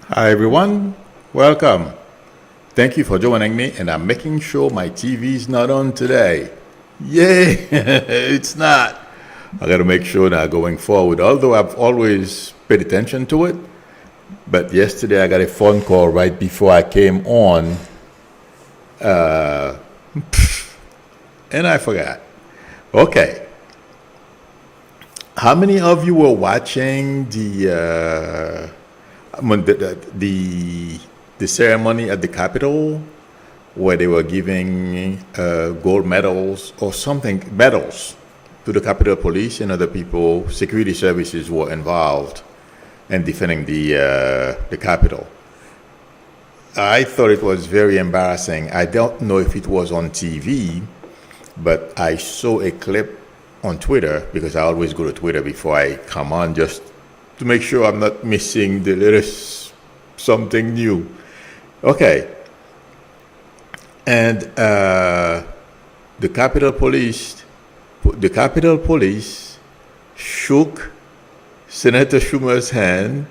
Hi everyone, welcome. Thank you for joining me, and I'm making sure my TV is not on today. Yay, it's not. I gotta make sure now going forward, although I've always paid attention to it. But yesterday I got a phone call right before I came on, and I forgot. Okay, how many of you were watching the ceremony at the Capitol where they were giving gold medals or something, medals to the Capitol Police and other people, security services were involved in defending the Capitol? I thought it was very embarrassing. I don't know if it was on TV, but I saw a clip on Twitter because I always go to Twitter before I come on just to make sure I'm not missing the latest something new. Okay. And the Capitol Police shook Senator Schumer's hand,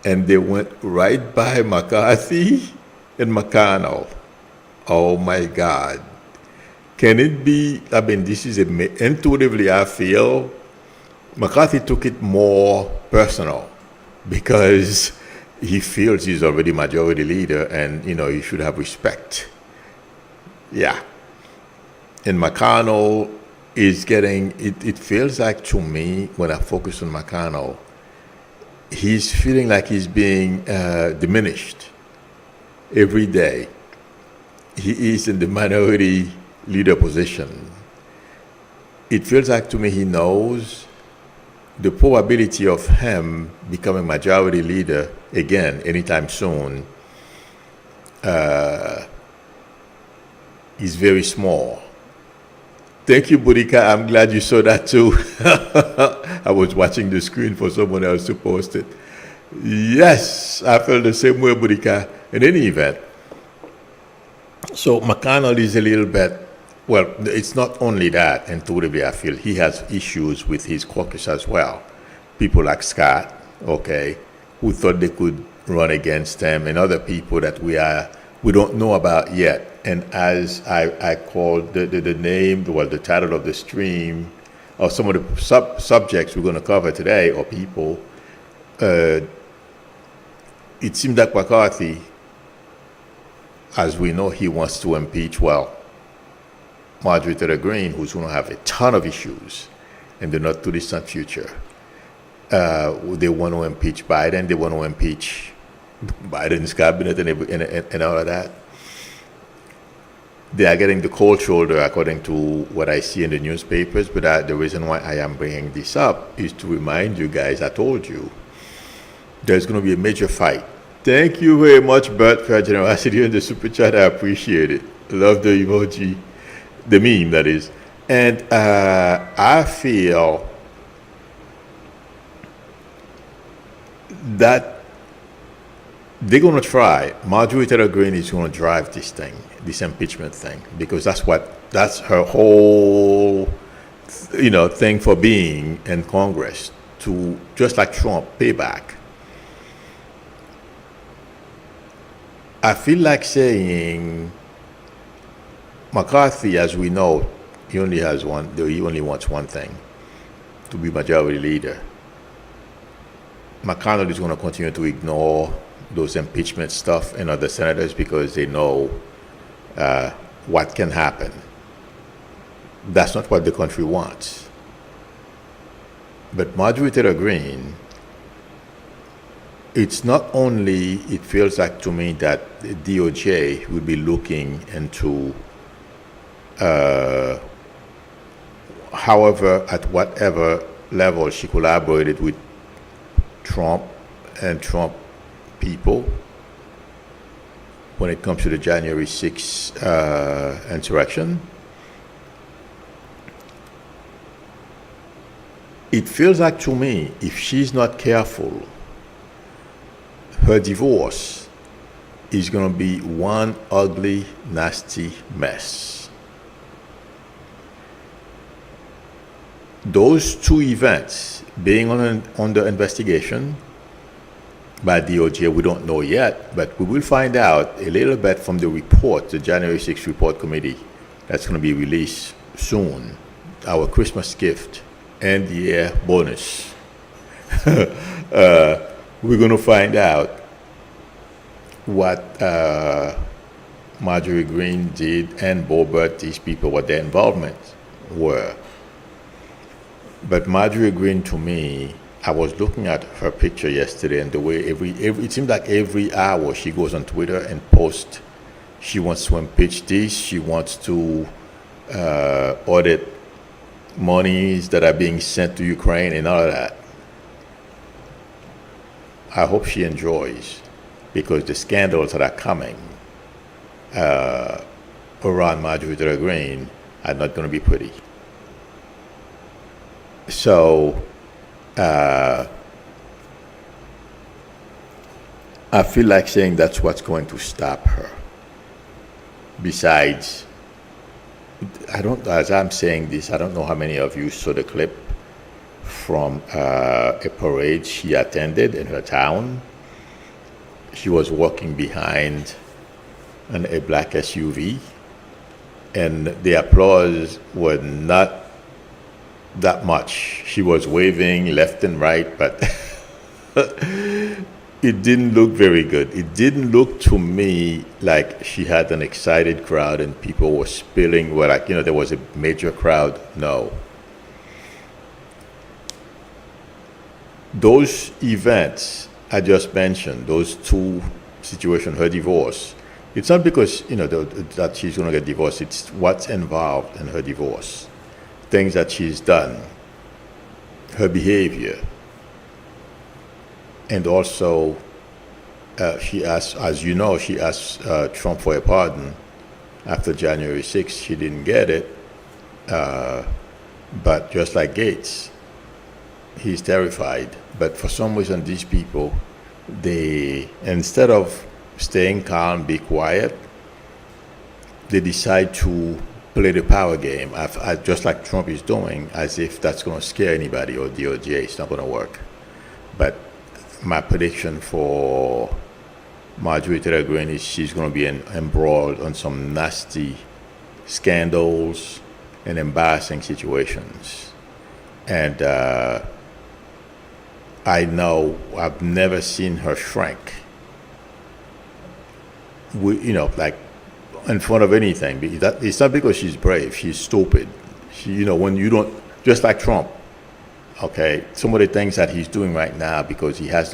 and they went right by McCarthy and McConnell. Oh my God. Can it be? I mean, this is intuitively, I feel McCarthy took it more personal because he feels he's already majority leader and, he should have respect. Yeah. And McConnell is getting, it feels like to me, when I focus on McConnell, he's feeling like he's being diminished every day. He is in the minority leader position. It feels like to me he knows the probability of him becoming majority leader again anytime soon is very small. Thank you, Budika. I'm glad you saw that too. I was watching the screen for someone else to post it. Yes, I felt the same way, Budika. In any event, so McConnell is a little bit, well, it's not only that, intuitively I feel he has issues with his caucus as well. People like Scott, okay, who thought they could run against him, and other people that we don't know about yet. And as I called the name, well, the title of the stream, or some of the subjects we're going to cover today, or people, it seemed like McCarthy, as we know, he wants to impeach, Marjorie Taylor Greene, who's going to have a ton of issues in the not too distant future. They want to impeach Biden. They want to impeach Biden's cabinet and all of that. They are getting the cold shoulder, according to what I see in the newspapers. But the reason why I am bringing this up is to remind you guys, I told you, there's going to be a major fight. Thank you very much, Bert, for your generosity in the super chat. I appreciate it. Love the emoji, the meme, that is. And I feel that they're going to try. Marjorie Taylor Greene is going to drive this thing, this impeachment thing, because that's her whole, thing for being in Congress, to, just like Trump, pay back. I feel like saying McCarthy, as we know, he only wants one thing, to be majority leader. McConnell is going to continue to ignore those impeachment stuff and other senators because they know what can happen. That's not what the country wants. But Marjorie Taylor Greene, it's not only, it feels like to me that the DOJ will be looking into however, at whatever level she collaborated with Trump and Trump people when it comes to the January 6th insurrection. It feels like to me, if she's not careful, her divorce is going to be one ugly, nasty mess. Those two events, being under investigation by DOJ. We don't know yet, but we will find out a little bit from the report, the January 6th report committee that's going to be released soon. Our Christmas gift, end year bonus. We're going to find out what Marjorie Greene did and Boebert, these people, what their involvements were. But Marjorie Greene, to me, I was looking at her picture yesterday, and the way it seems like every hour she goes on Twitter and posts, she wants to impeach this, she wants to audit monies that are being sent to Ukraine and all of that. I hope she enjoys, because the scandals that are coming around Marjorie Taylor Greene are not going to be pretty. So I feel like saying that's what's going to stop her. Besides, as I'm saying this, I don't know how many of you saw the clip from a parade she attended in her town. She was walking behind a black SUV, and the applause was not that much. She was waving left and right, but it didn't look very good. It didn't look to me like she had an excited crowd and people were spilling, there was a major crowd. No. Those events I just mentioned, those two situations, her divorce, it's not because, that she's going to get divorced. It's what's involved in her divorce. Things that she's done, her behavior. And also, she asked, as you know, she asked Trump for a pardon after January 6th. She didn't get it. But just like Gates, he's terrified. But for some reason, these people, they, instead of staying calm, be quiet, they decide to play the power game, just like Trump is doing, as if that's going to scare anybody or DOJ. It's not going to work. But my prediction for Marjorie Taylor Greene is she's going to be embroiled on some nasty scandals and embarrassing situations. And I know I've never seen her shrink. Like in front of anything. It's not because she's brave. She's stupid. When you don't, just like Trump. Okay, some of the things that he's doing right now, because he has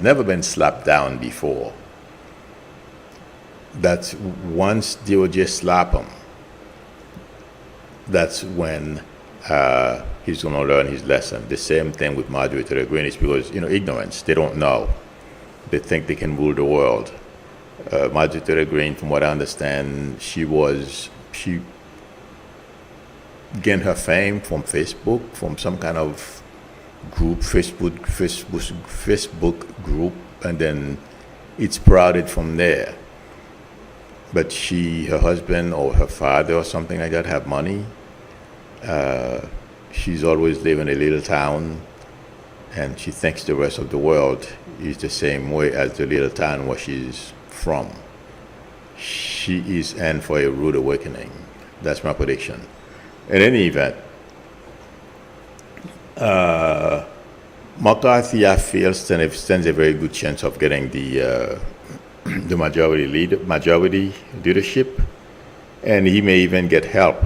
never been slapped down before. That's once DOJ slap him, that's when he's going to learn his lesson. The same thing with Marjorie Taylor Greene is because, ignorance. They don't know. They think they can rule the world. Marjorie Taylor Greene, from what I understand, she gained her fame from Facebook, from some kind of group, Facebook group, and then it sprouted from there. But her husband or her father or something like that have money. She's always lived in a little town, and she thinks the rest of the world is the same way as the little town where she's from. She is in for a rude awakening. That's my prediction. In any event, McCarthy, I feel, stands a very good chance of getting the majority leadership, and he may even get help.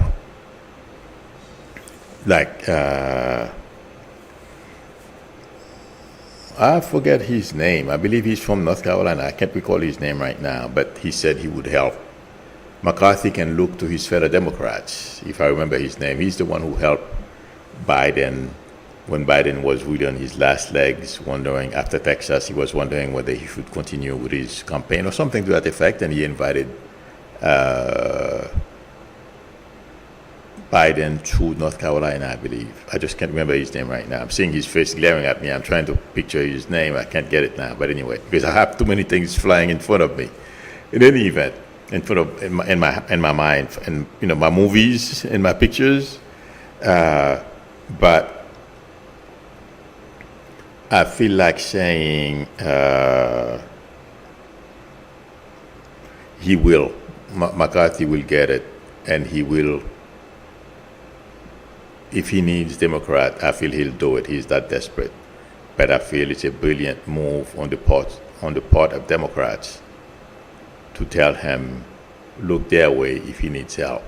I forget his name. I believe he's from North Carolina. I can't recall his name right now, but he said he would help. McCarthy can look to his fellow Democrats, if I remember his name. He's the one who helped Biden when Biden was really on his last legs, wondering, after Texas, he was wondering whether he should continue with his campaign or something to that effect, and he invited Biden to North Carolina, I believe. I just can't remember his name right now. I'm seeing his face glaring at me. I'm trying to picture his name. I can't get it now. But anyway, because I have too many things flying in front of me. In any event, in my mind, and my movies and my pictures, but I feel like saying he will. McCarthy will get it, and he will. If he needs Democrat, I feel he'll do it. He's that desperate. But I feel it's a brilliant move on the part of Democrats to tell him, look their way if he needs help.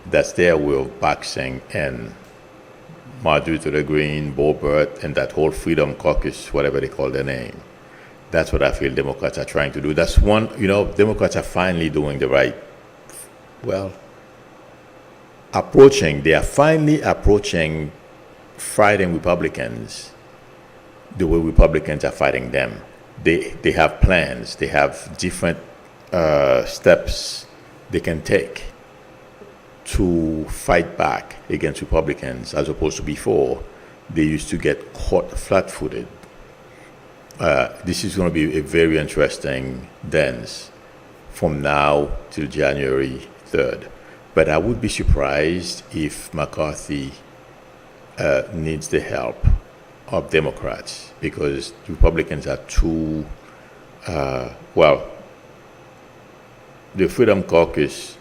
That's their way of boxing and Marjorie Taylor Greene, Boebert, and that whole Freedom Caucus, whatever they call their name. That's what I feel Democrats are trying to do. That's one, Democrats are finally doing the right, they are finally approaching fighting Republicans the way Republicans are fighting them. They have plans. They have different steps they can take to fight back against Republicans, as opposed to before. They used to get caught flat-footed. This is going to be a very interesting dance from now till January 3rd. But I would be surprised if McCarthy needs the help of Democrats, because Republicans are too, the Freedom Caucus,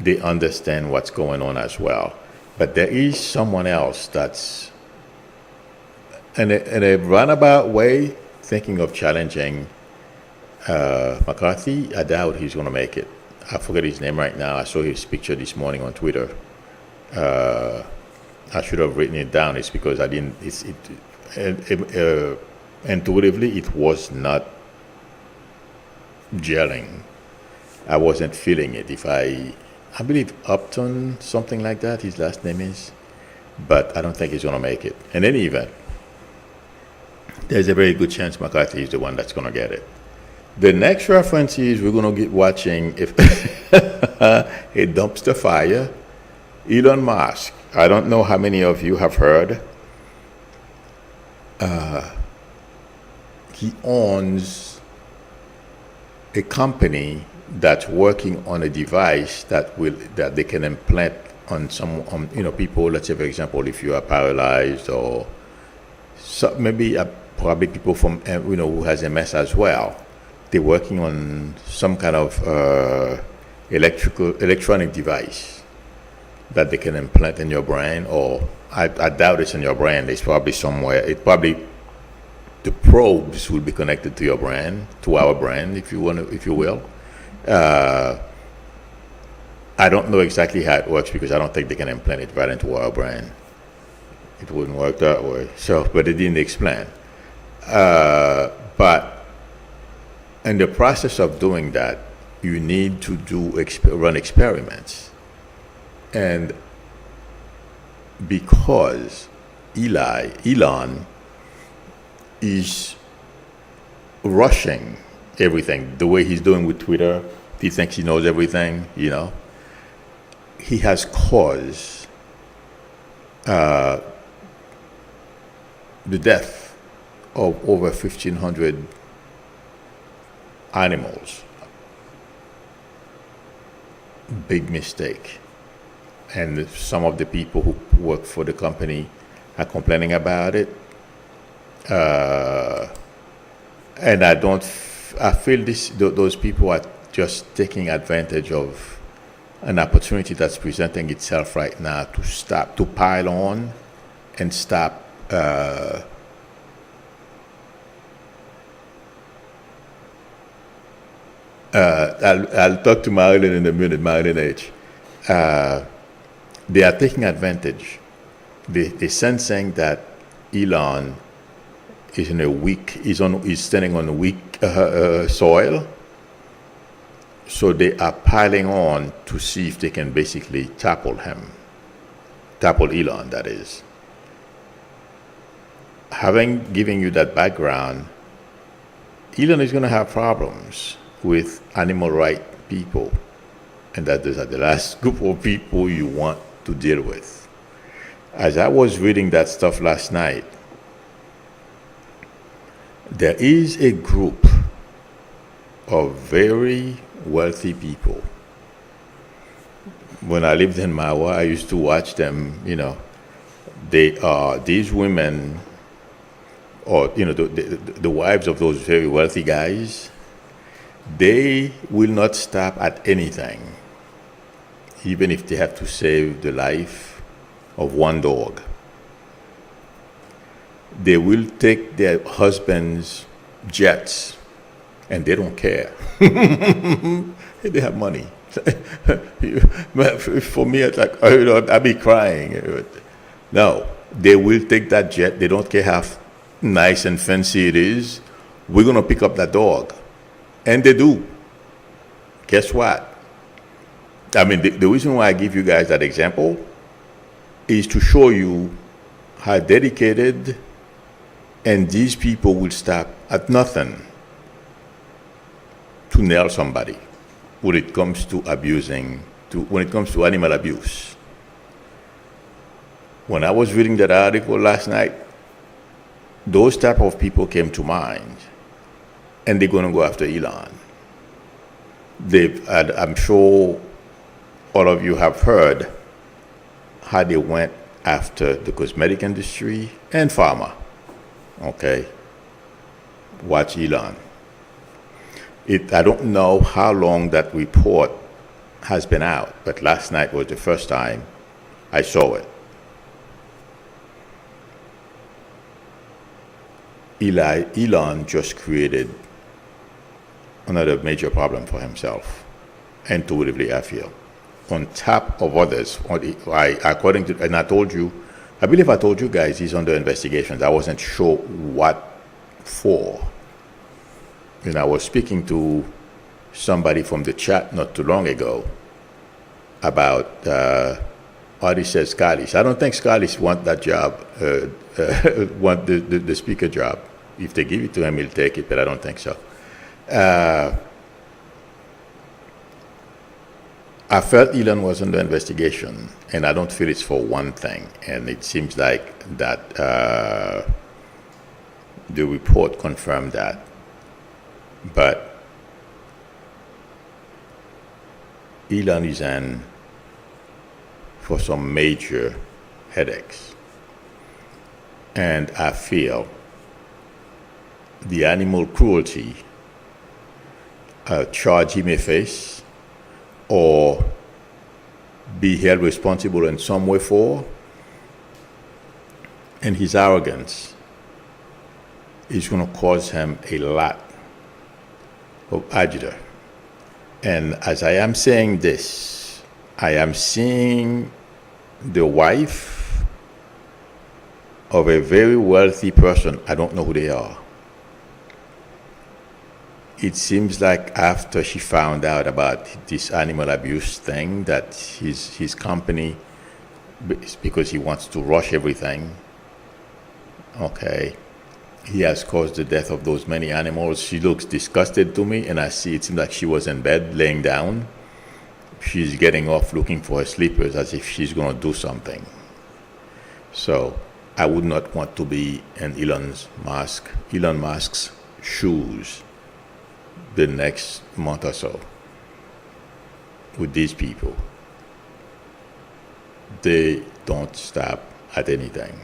they understand what's going on as well. But there is someone else that's in a roundabout way thinking of challenging McCarthy. I doubt he's going to make it. I forget his name right now. I saw his picture this morning on Twitter. I should have written it down. It's because I didn't. Intuitively, it was not gelling. I wasn't feeling it. I believe Upton, something like that, his last name is, but I don't think he's going to make it. In any event, there's a very good chance McCarthy is the one that's going to get it. The next reference is we're going to get watching if a dumpster fire. Elon Musk. I don't know how many of you have heard. He owns a company that's working on a device that they can implant on people. Let's say, for example, if you are paralyzed, or probably people from who has MS as well. They're working on some kind of electronic device that they can implant in your brain, or I doubt it's in your brain. It's probably somewhere. The probes will be connected to your brain, to our brain, if you will. I don't know exactly how it works, because I don't think they can implant it right into our brain. It wouldn't work that way. But they didn't explain. But in the process of doing that, you need to run experiments. And because Elon is rushing everything, the way he's doing with Twitter, he thinks he knows everything, he has caused the death of over 1,500 animals. Big mistake. And some of the people who work for the company are complaining about it. And I feel those people are just taking advantage of an opportunity that's presenting itself right now to pile on and stop I'll talk to Marilyn in a minute, Marilyn H. They are taking advantage. They're sensing that Elon is standing on weak soil, so they are piling on to see if they can basically topple Elon, that is. Giving you that background, Elon is going to have problems with animal rights people, and that those are the last group of people you want to deal with. As I was reading that stuff last night, there is a group of very wealthy people. When I lived in Mawa, I used to watch them, these women or the wives of those very wealthy guys, they will not stop at anything, even if they have to save the life of one dog. They will take their husbands' jets, and they don't care. They have money. For me, it's like, I'll be crying. No, they will take that jet. They don't care how nice and fancy it is. We're going to pick up that dog. And they do. Guess what? I mean, the reason why I give you guys that example is to show you how dedicated, and these people will stop at nothing to nail somebody when it comes to when it comes to animal abuse. When I was reading that article last night, those type of people came to mind, and they're going to go after Elon. I'm sure all of you have heard how they went after the cosmetic industry and pharma. Okay, watch Elon. I don't know how long that report has been out, but last night was the first time I saw it. Elon just created another major problem for himself, intuitively, I feel, on top of others. According to, and I believe I told you guys he's under investigations. I wasn't sure what for. And I was speaking to somebody from the chat not too long ago about he says Scottish. I don't think Scottish want that job, want the speaker job. If they give it to him, he'll take it, but I don't think so. I felt Elon was under investigation, and I don't feel it's for one thing. And it seems like that the report confirmed that. But Elon is in for some major headaches. And I feel the animal cruelty charge he may face or be held responsible in some way for, and his arrogance is going to cause him a lot of agita. And as I am saying this, I am seeing the wife of a very wealthy person. I don't know who they are. It seems like after she found out about this animal abuse thing, that his company, because he wants to rush everything, okay, he has caused the death of those many animals. She looks disgusted to me, and I see it seems like she was in bed laying down. She's getting off looking for her slippers as if she's going to do something. So I would not want to be in Elon Musk's shoes the next month or so with these people. They don't stop at anything,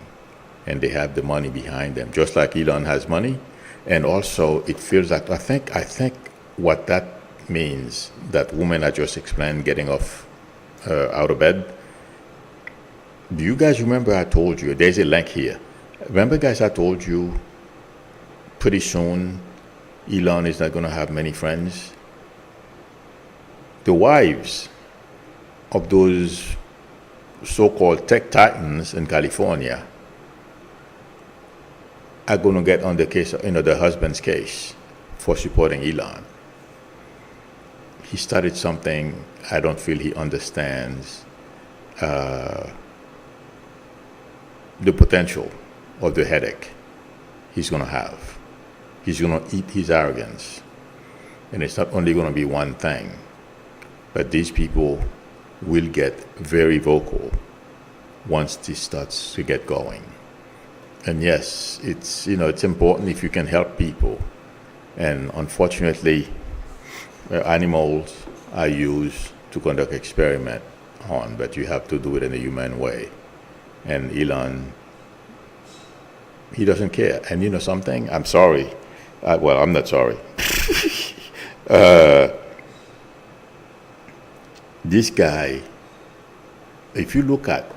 and they have the money behind them, just like Elon has money. And also, it feels like I think what that means, that woman I just explained getting off out of bed. Do you guys remember I told you? There's a link here. Remember, guys, I told you pretty soon Elon is not going to have many friends. The wives of those so-called tech titans in California are going to get on the case, the husband's case for supporting Elon. He started something I don't feel he understands the potential of the headache he's going to have. He's going to eat his arrogance. And it's not only going to be one thing, but these people will get very vocal once this starts to get going. And yes, it's important if you can help people. And unfortunately, animals are used to conduct experiment on, but you have to do it in a humane way. And Elon He doesn't care. And you know something? I'm sorry. Well, I'm not sorry. This guy, if you look at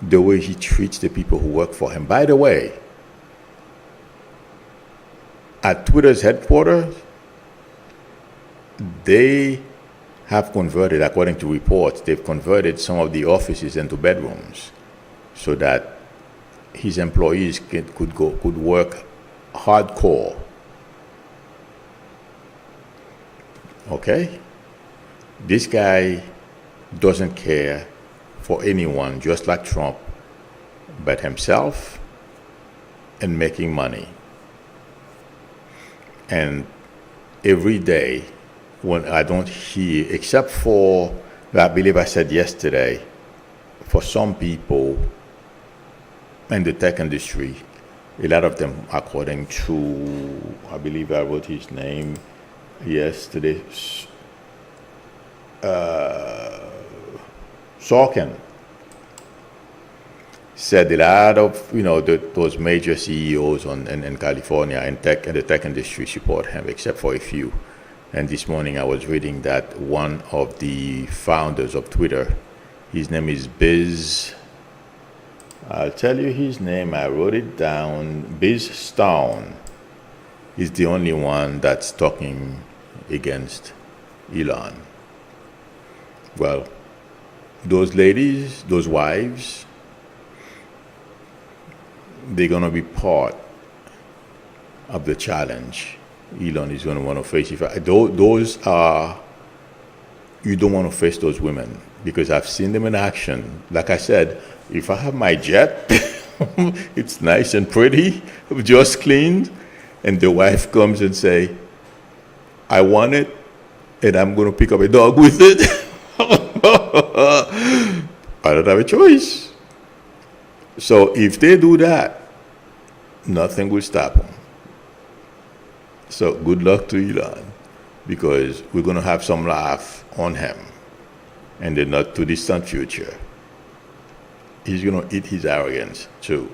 the way he treats the people who work for him, by the way, at Twitter's headquarters, they have converted, according to reports, they've converted some of the offices into bedrooms so that his employees could work hardcore. Okay? This guy doesn't care for anyone, just like Trump, but himself and making money. And every day, when I don't hear, except for, I believe I said yesterday, for some people in the tech industry, a lot of them, according to, I believe I wrote his name yesterday, Sorkin, said a lot of, those major CEOs in California in the tech industry support him, except for a few. And this morning I was reading that one of the founders of Twitter, his name is Biz, I'll tell you his name, I wrote it down, Biz Stone, is the only one that's talking against Elon. Well, those ladies, those wives, they're going to be part of the challenge Elon is going to want to face. Those are, you don't want to face those women, because I've seen them in action. Like I said, if I have my jet, it's nice and pretty, just cleaned, and the wife comes and say, I want it, and I'm going to pick up a dog with it. I don't have a choice. So if they do that, nothing will stop them. So good luck to Elon, because we're going to have some laugh on him in the not too distant future. He's going to eat his arrogance too.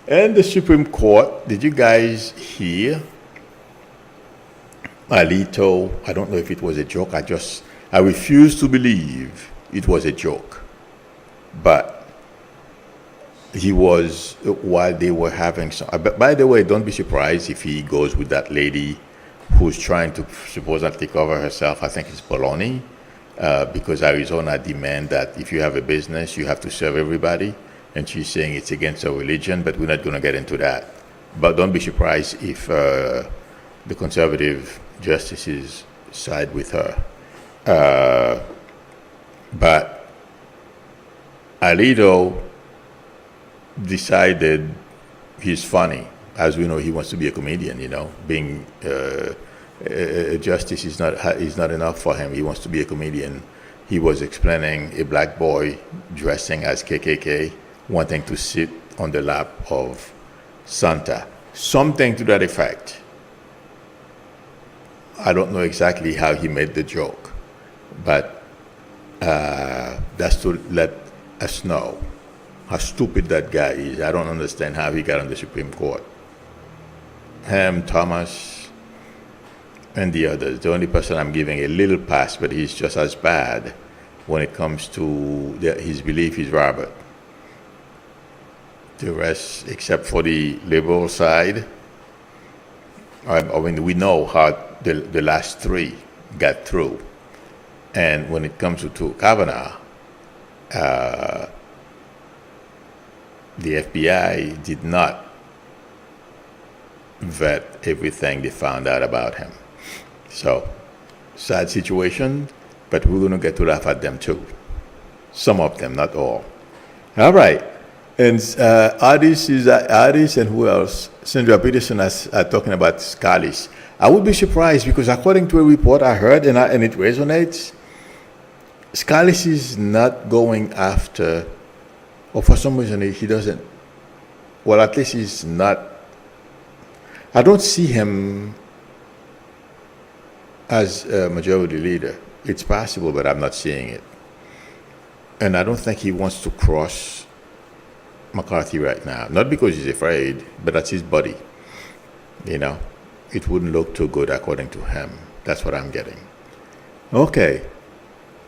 And the Supreme Court, did you guys hear Alito? I don't know if it was a joke. I refuse to believe it was a joke. But he was, while they were having some, by the way, don't be surprised if he goes with that lady who's trying to supposedly cover herself. I think it's baloney, because Arizona demand that if you have a business, you have to serve everybody. And she's saying it's against her religion, but we're not going to get into that. But don't be surprised if the conservative justices side with her. But Alito decided he's funny. As we know, he wants to be a comedian, being a justice is not enough for him. He wants to be a comedian. He was explaining a black boy dressing as KKK, wanting to sit on the lap of Santa. Something to that effect. I don't know exactly how he made the joke, but that's to let us know how stupid that guy is. I don't understand how he got on the Supreme Court. Him, Thomas, and the others. The only person I'm giving a little pass, but he's just as bad when it comes to his belief is Robert. The rest, except for the liberal side, I mean, we know how the last three got through. And when it comes to Kavanaugh, the FBI did not vet everything they found out about him. So, sad situation, but we're going to get to laugh at them too. Some of them, not all. All right. And Addis and who else? Sandra Peterson is talking about SCOTUS. I would be surprised because according to a report I heard, and it resonates, SCOTUS is not going after, or for some reason he doesn't, well, at least he's not, I don't see him as a majority leader. It's possible, but I'm not seeing it. And I don't think he wants to cross McCarthy right now. Not because he's afraid, but that's his buddy. You know, it wouldn't look too good according to him. That's what I'm getting. Okay.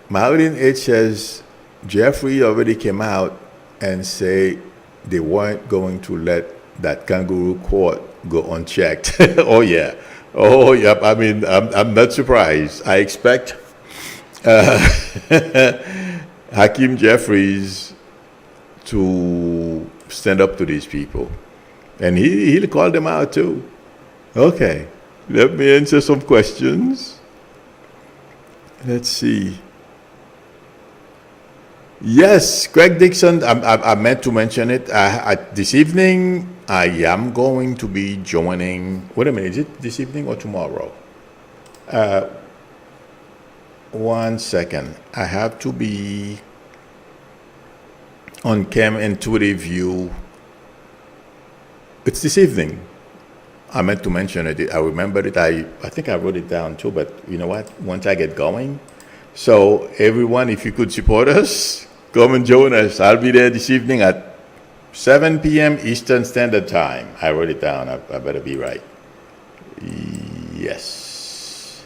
Marilyn H says Jeffrey already came out and say they weren't going to let that kangaroo court go unchecked. Oh yeah. Oh yep. I mean, I'm not surprised. I expect Hakeem Jeffries to stand up to these people, and he'll call them out too. Okay, let me answer some questions. Let's see. Yes, Craig Dixon, I meant to mention it. This evening, I am going to be joining. Wait a minute, is it this evening or tomorrow? 1 second. I have to be on Cam Intuitive View. It's this evening. I meant to mention it. I remembered it. I think I wrote it down too, but you know what? Once I get going. So everyone, if you could support us, come and join us. I'll be there this evening at 7 p.m. Eastern Standard Time. I wrote it down. I better be right. Yes.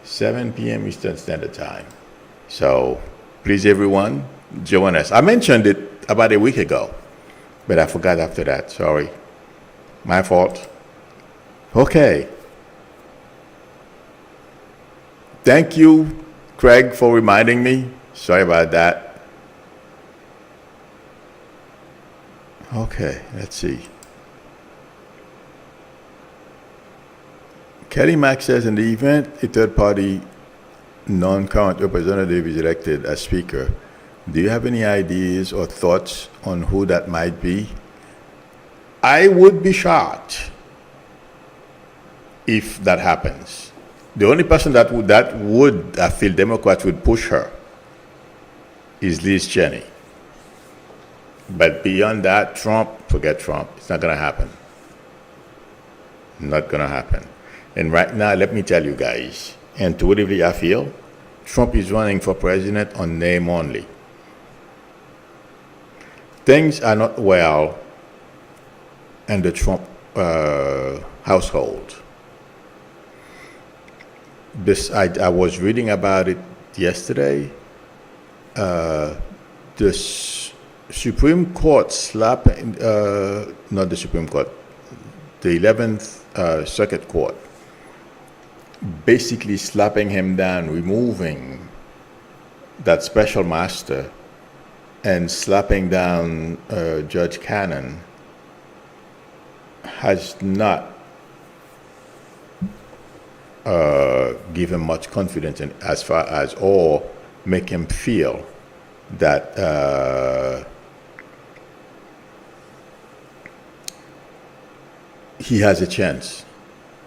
7 p.m. Eastern Standard Time. So please, everyone, join us. I mentioned it about a week ago, but I forgot after that. Sorry. My fault. Okay. Thank you, Craig, for reminding me. Sorry about that. Okay, let's see. Kelly Mack says, in the event a third-party non-current representative is elected as Speaker, do you have any ideas or thoughts on who that might be? I would be shocked if that happens. The only person that would I feel Democrats would push her is Liz Cheney. But beyond that, forget Trump. It's not going to happen. Not going to happen. And right now, let me tell you guys, intuitively I feel Trump is running for president on name only. Things are not well in the Trump household. I was reading about it yesterday. The Supreme Court not the Supreme Court, the 11th Circuit Court, basically slapping him down, removing that special master and slapping down Judge Cannon has not give him much confidence in, as far as, or make him feel that he has a chance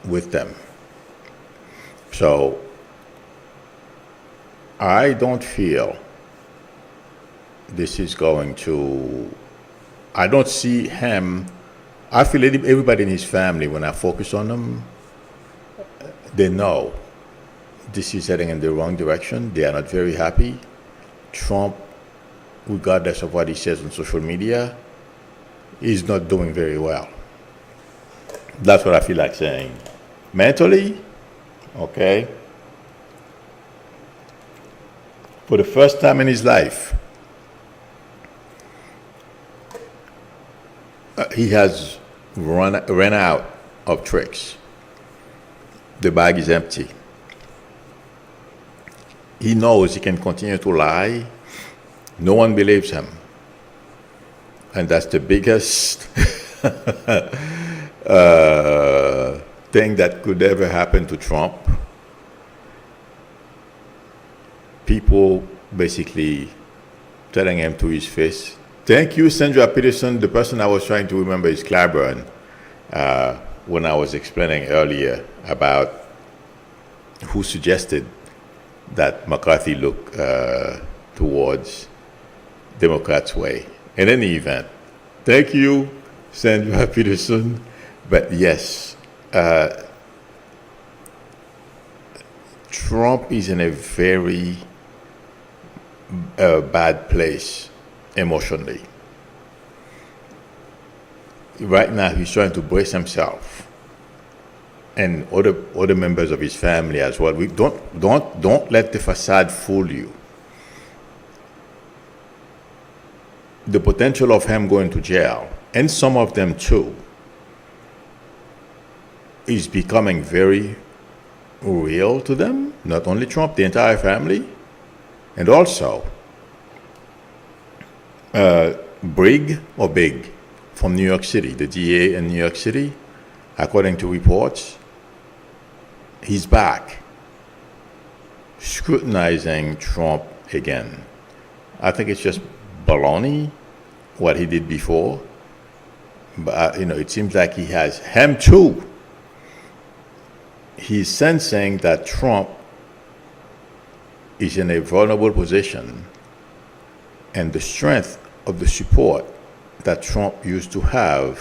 with them. So I don't feel this is going to, I don't see him, I feel everybody in his family, when I focus on them, they know this is heading in the wrong direction. They are not very happy. Trump, regardless of what he says on social media, is not doing very well. That's what I feel like saying. Mentally, okay, for the first time in his life, he has run out of tricks. The bag is empty. He knows he can continue to lie. No one believes him. And that's the biggest thing that could ever happen to Trump. People basically telling him to his face. Thank you, Sandra Peterson. The person I was trying to remember is Claiborne. When I was explaining earlier about who suggested that McCarthy look towards Democrats' way. In any event, thank you, Sandra Peterson. But yes, Trump is in a very bad place emotionally. right now he's trying to brace himself and other members of his family as well. We don't let the facade fool you. The potential of him going to jail, and some of them too, is becoming very real to them. Not only Trump, the entire family, and also Brig from New York City, the DA in New York City, according to reports, he's back, scrutinizing Trump again. I think it's just baloney what he did before, but it seems like he has him too. He's sensing that Trump is in a vulnerable position, and the strength of the support that Trump used to have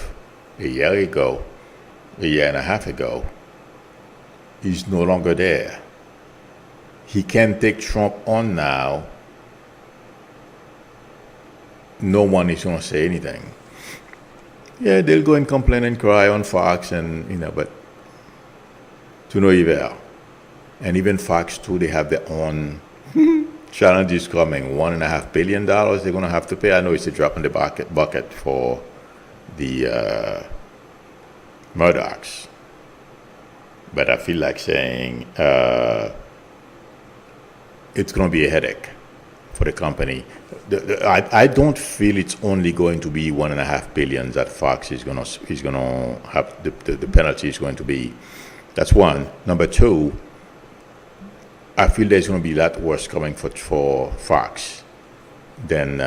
a year and a half ago, is no longer there. He can't take Trump on now. No one is going to say anything. Yeah, they'll go and complain and cry on Fox, but to no avail. And even Fox too, they have their own challenges coming. $1.5 billion they're going to have to pay. I know it's a drop in the bucket for the Murdochs, but I feel like saying it's going to be a headache for the company. I don't feel it's only going to be $1.5 billion that Fox is going to have. The penalty is going to be. That's one. Number two, I feel there's going to be a lot worse coming for Fox than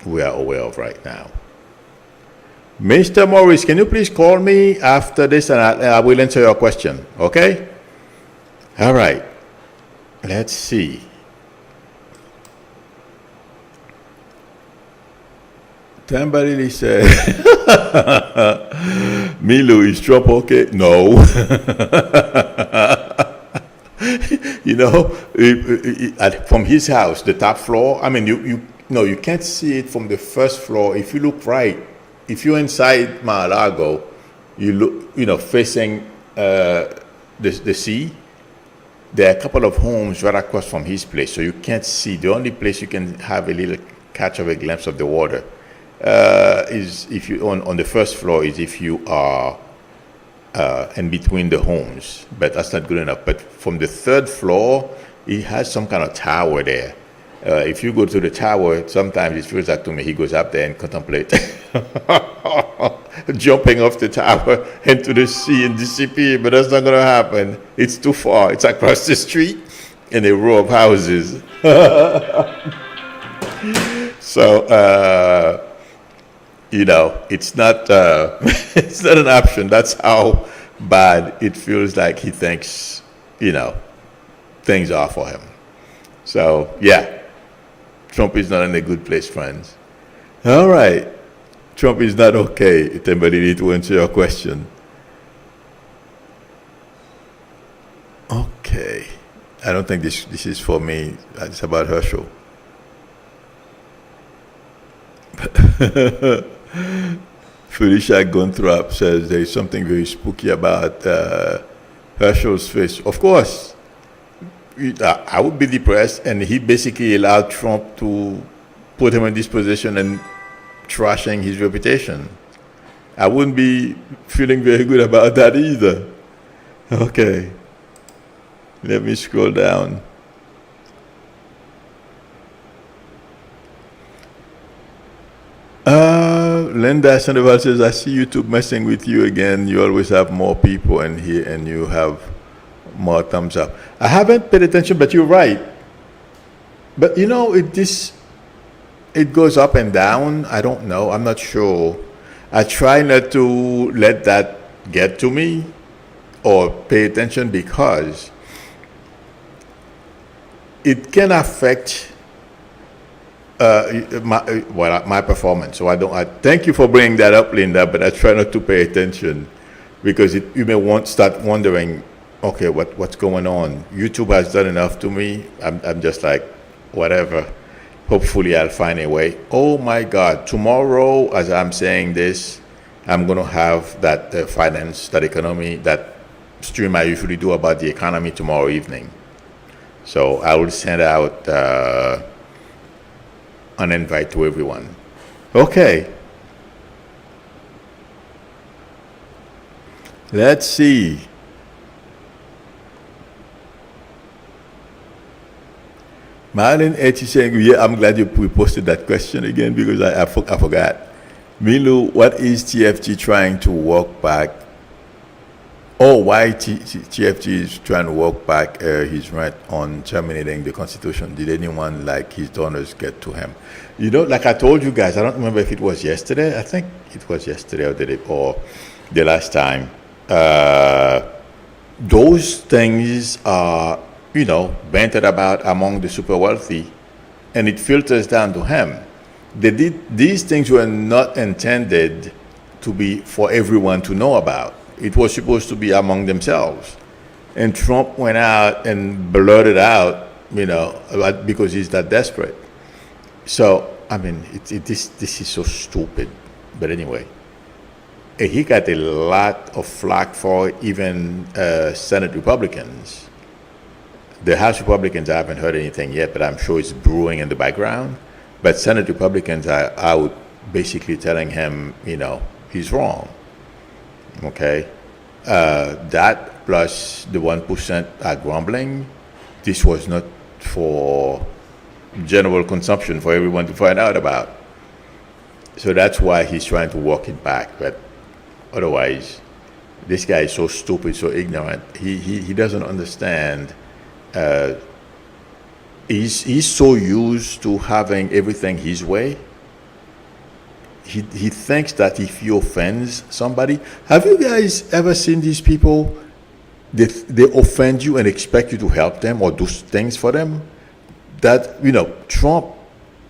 we are aware of right now. Mr. Morris, can you please call me after this, and I will answer your question, okay? All right. Let's see. Somebody said, Milo, is Trump okay? No. From his house, the top floor, I mean, you can't see it from the first floor. If you look right, if you're inside Mar-a-Lago, you look, facing the sea, there are a couple of homes right across from his place, so you can't see. The only place you can have a little catch of a glimpse of the water is if you on the first floor, is if you are in between the homes, but that's not good enough. But from the third floor, he has some kind of tower there. If you go to the tower, sometimes it feels like to me he goes up there and contemplate jumping off the tower into the sea and disappear, but that's not going to happen. It's too far. It's across the street in a row of houses. So, it's not it's not an option. That's how bad it feels like he thinks, things are for him. So, yeah, Trump is not in a good place, friends. All right. Trump is not okay. Somebody need to answer your question. Okay. I don't think this is for me. It's about Herschel. Felicia Gonthrop says there is something very spooky about Herschel's face. Of course, I would be depressed, and he basically allowed Trump to put him in this position and trashing his reputation. I wouldn't be feeling very good about that either. Okay. Let me scroll down. Linda Sandoval says, I see YouTube messing with you again. You always have more people in here and you have more thumbs up. I haven't paid attention, but you're right. But it goes up and down. I don't know. I'm not sure. I try not to let that get to me or pay attention, because it can affect my performance. So I thank you for bringing that up, Linda, but I try not to pay attention, because you may start wondering, okay, what's going on? YouTube has done enough to me. I'm just like, whatever. hopefully I'll find a way. Oh my God, tomorrow, as I'm saying this, I'm going to have that finance, that economy, that stream I usually do about the economy tomorrow evening. So I will send out an invite to everyone. Okay. Let's see. Marlon H is saying, yeah, I'm glad you posted that question again because I forgot. Milu, what is TFG trying to walk back? Oh, why TFG is trying to walk back his rant on terminating the Constitution? Did anyone like his donors get to him? You know, like I told you guys, I don't remember if it was yesterday. I think it was yesterday or the last time. Those things are, bantered about among the super wealthy, and it filters down to him. These things were not intended to be for everyone to know about. It was supposed to be among themselves. And Trump went out and blurted out, because he's that desperate. So, I mean, this is so stupid. But anyway, he got a lot of flack for even Senate Republicans. The House Republicans, I haven't heard anything yet, but I'm sure it's brewing in the background. But Senate Republicans are out basically telling him, he's wrong. Okay? That plus the 1% are grumbling. This was not for general consumption for everyone to find out about. So that's why he's trying to walk it back. But otherwise, this guy is so stupid, so ignorant. He doesn't understand. He's so used to having everything his way. He thinks that if he offends somebody, have you guys ever seen these people? They offend you and expect you to help them or do things for them. That Trump,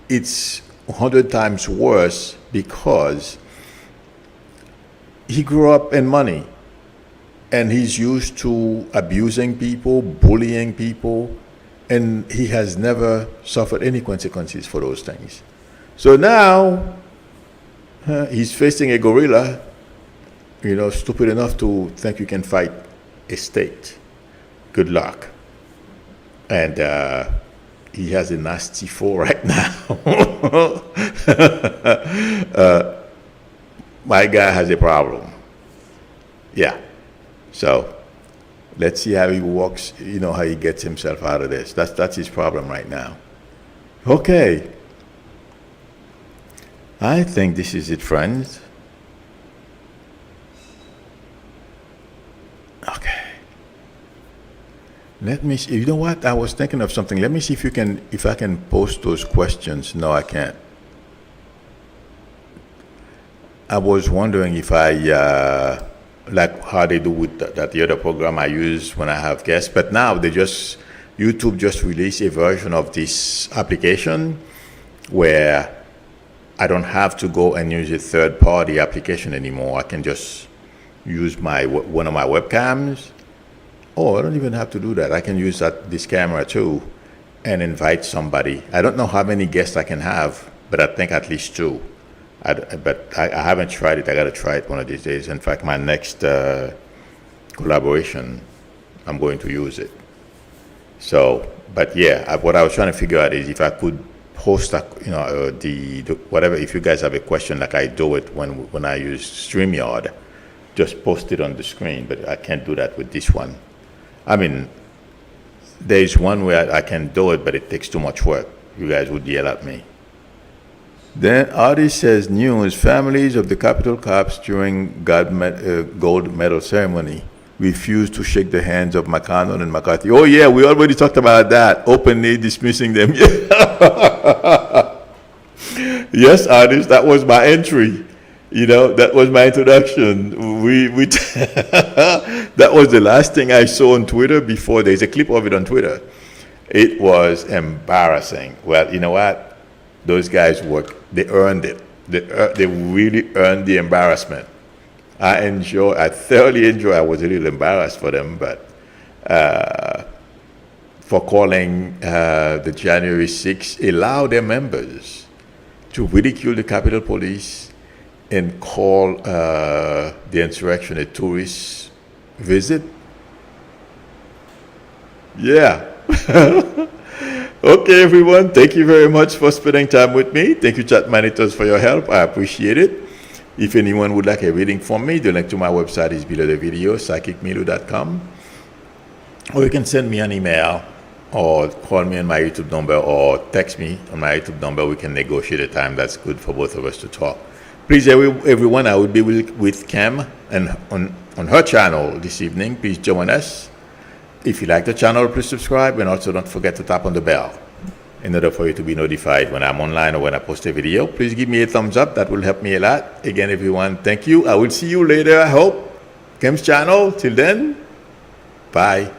it's 100 times worse because he grew up in money, and he's used to abusing people, bullying people, and he has never suffered any consequences for those things. So now he's facing a gorilla, stupid enough to think you can fight a state. Good luck. And he has a nasty fall right now. My guy has a problem. Yeah. So let's see how he walks, how he gets himself out of this. That's his problem right now. Okay. I think this is it, friends. Okay. Let me see. You know what? I was thinking of something. Let me see if I can post those questions. No, I can't. I was wondering if I, like how they do with the other program I use when I have guests, but now YouTube just released a version of this application where I don't have to go and use a third-party application anymore. I can just use one of my webcams. Oh, I don't even have to do that. I can use this camera too and invite somebody. I don't know how many guests I can have, but I think at least 2. But I haven't tried it. I got to try it one of these days. In fact, my next collaboration, I'm going to use it. So, but yeah, what I was trying to figure out is if I could post, the whatever. If you guys have a question, like I do it when I use StreamYard, just post it on the screen. But I can't do that with this one. I mean, there's one where I can do it, but it takes too much work. You guys would yell at me. Then Artie says, news, families of the Capitol cops during gold medal ceremony refused to shake the hands of McConnell and McCarthy. Oh yeah, we already talked about that, openly dismissing them. Yes, Artie, that was my entry. That was my introduction. That was the last thing I saw on Twitter before. There's a clip of it on Twitter. It was embarrassing. Well, you know what? Those guys they earned it. They really earned the embarrassment. I thoroughly enjoy. I was a little embarrassed for them, but for calling the January 6th allow their members to ridicule the Capitol Police and call the insurrection a tourist visit? Yeah. Okay, everyone. Thank you very much for spending time with me. Thank you, chat monitors, for your help. I appreciate it. If anyone would like a reading from me, the link to my website is below the video, psychicmilu.com. Or you can send me an email or call me on my YouTube number or text me on my YouTube number. We can negotiate a time that's good for both of us to talk. Please, everyone, I will be with Cam and on her channel this evening. Please join us. If you like the channel, please subscribe, and also don't forget to tap on the bell in order for you to be notified when I'm online or when I post a video. Please give me a thumbs up. That will help me a lot. Again, everyone, thank you. I will see you later, I hope. Cam's channel. Till then, bye.